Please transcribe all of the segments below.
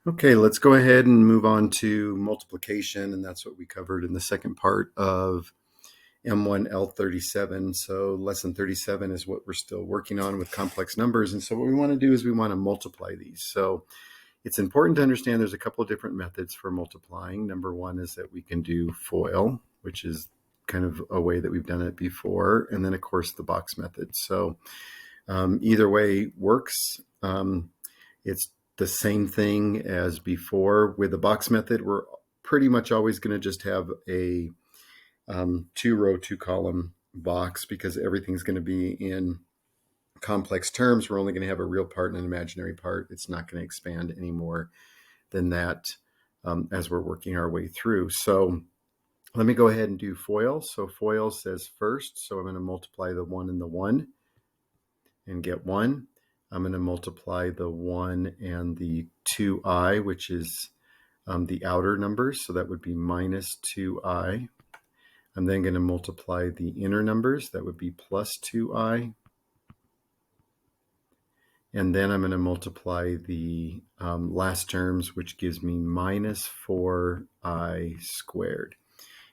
Okay, let's go ahead and move on to multiplication, and that's what we covered in the second part of M1L37. So lesson 37 is what we're still working on with complex numbers. And so what we want to do is we want to multiply these. So it's important to understand there's a couple of different methods for multiplying. Number one is that we can do FOIL, which is kind of a way that we've done it before. And then, of course, the box method. So either way works. It's the same thing as before. With the box method, we're pretty much always going to just have a 2-row, 2-column box because everything's going to be in complex terms. We're only going to have a real part and an imaginary part. It's not going to expand any more than that as we're working our way through. So let me go ahead and do FOIL. So FOIL says first, so I'm going to multiply the 1 and the 1 and get 1. I'm going to multiply the 1 and the 2i, which is the outer numbers. So that would be minus 2i. I'm then going to multiply the inner numbers. That would be plus 2i. And then I'm going to multiply the last terms, which gives me minus 4i squared.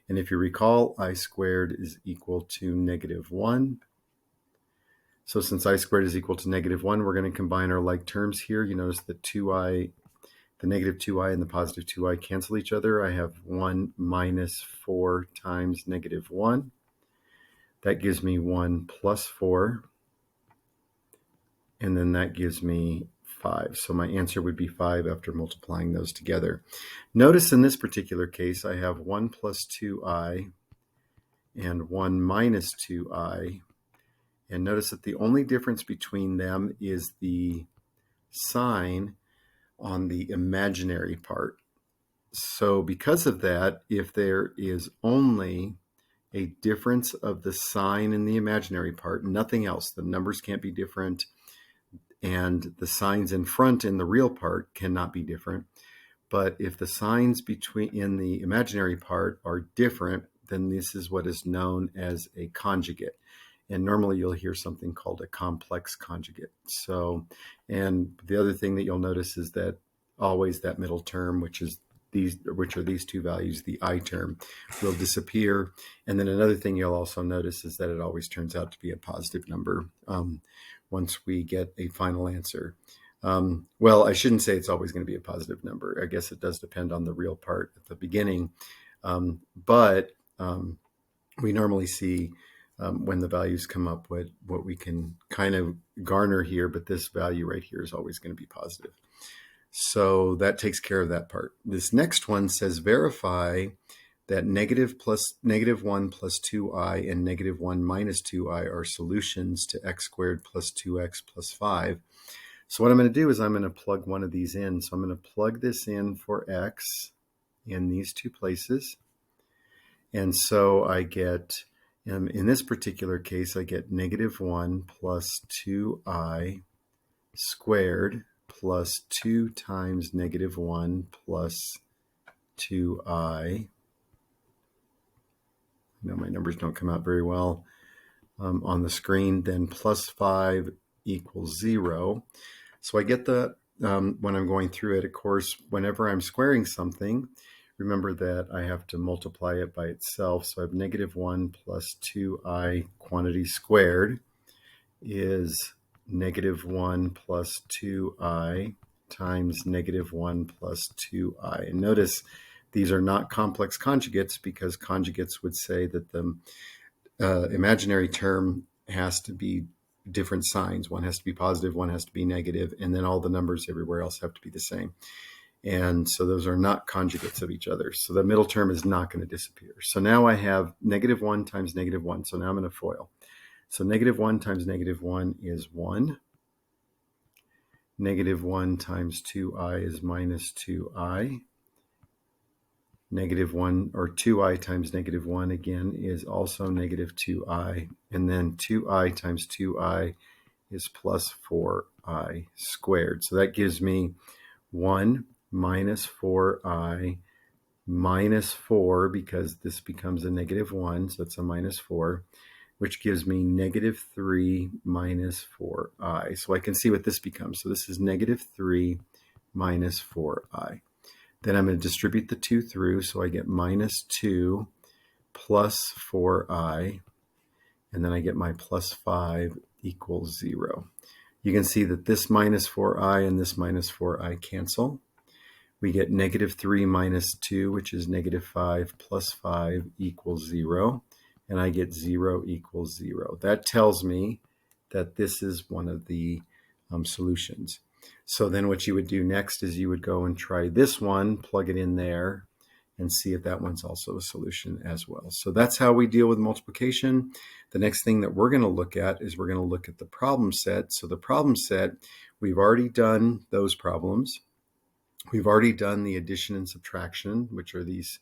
And if you recall, I squared is equal to negative 1. So since I squared is equal to negative 1, we're going to combine our like terms here. You notice that 2i, the negative 2i and the positive 2i cancel each other. I have 1 minus 4 times negative 1. That gives me 1 plus 4. And then that gives me 5. So my answer would be 5 after multiplying those together. Notice in this particular case, I have 1 plus 2i and 1 minus 2i. And notice that the only difference between them is the sign on the imaginary part. So because of that, if there is only a difference of the sign in the imaginary part, nothing else, the numbers can't be different, and the signs in front in the real part cannot be different. But if the signs in the imaginary part are different, then this is what is known as a conjugate. And normally you'll hear something called a complex conjugate. So, and the other thing that you'll notice is that always that middle term, which are these two values, the I term, will disappear. And then another thing you'll also notice is that it always turns out to be a positive number once we get a final answer. Well, I shouldn't say it's always going to be a positive number. I guess it does depend on the real part at the beginning. But we normally see when the values come up what we can kind of garner here, but this value right here is always going to be positive. So that takes care of that part. This next one says verify that negative 1 plus 2i and negative 1 minus 2i are solutions to x squared plus 2x plus 5. So what I'm going to do is I'm going to plug one of these in. So I'm going to plug this in for x in these two places. And so I get, in this particular case, I get negative 1 plus 2i squared plus 2 times negative 1 plus 2i. I know my numbers don't come out very well on the screen. Then plus 5 equals 0. So I get the, when I'm going through it, of course, whenever I'm squaring something, remember that I have to multiply it by itself. So I have negative 1 plus 2i quantity squared is negative 1 plus 2i times negative 1 plus 2i. And notice these are not complex conjugates because conjugates would say that the imaginary term has to be different signs. One has to be positive, one has to be negative, and then all the numbers everywhere else have to be the same. And so those are not conjugates of each other. So the middle term is not going to disappear. So now I have negative 1 times negative 1. So now I'm going to FOIL. So negative 1 times negative 1 is 1. Negative 1 times 2i is minus 2i. Negative 1 or 2i times negative 1 again is also negative 2i. And then 2i times 2i is plus 4i squared. So that gives me 1 minus 4i minus 4, because this becomes a negative 1, so it's a minus 4, which gives me negative 3 minus 4i. So I can see what this becomes. So this is negative 3 minus 4i. Then I'm going to distribute the 2 through, so I get minus 2 plus 4i, and then I get my plus 5 equals 0. You can see that this minus 4i and this minus 4i cancel. We get negative 3 minus 2, which is negative 5 plus 5 equals 0. And I get 0 equals 0. That tells me that this is one of the solutions. So then what you would do next is you would go and try this one, plug it in there, and see if that one's also a solution as well. So that's how we deal with multiplication. The next thing that we're going to look at is we're going to look at the problem set. So the problem set, we've already done those problems. We've already done the addition and subtraction, which are these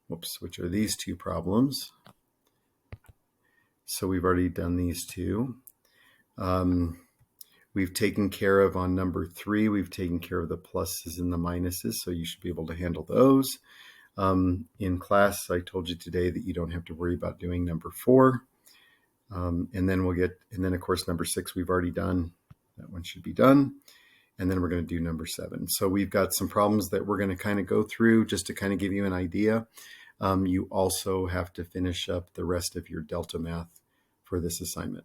two problems. So we've already done these two. We've taken care of, on number 3, we've taken care of the pluses and the minuses, so you should be able to handle those. In class, I told you today that you don't have to worry about doing number 4. And then of course, number 6 we've already done. That one should be done. And then we're going to do number 7. So we've got some problems that we're going to kind of go through just to kind of give you an idea. You also have to finish up the rest of your delta math for this assignment.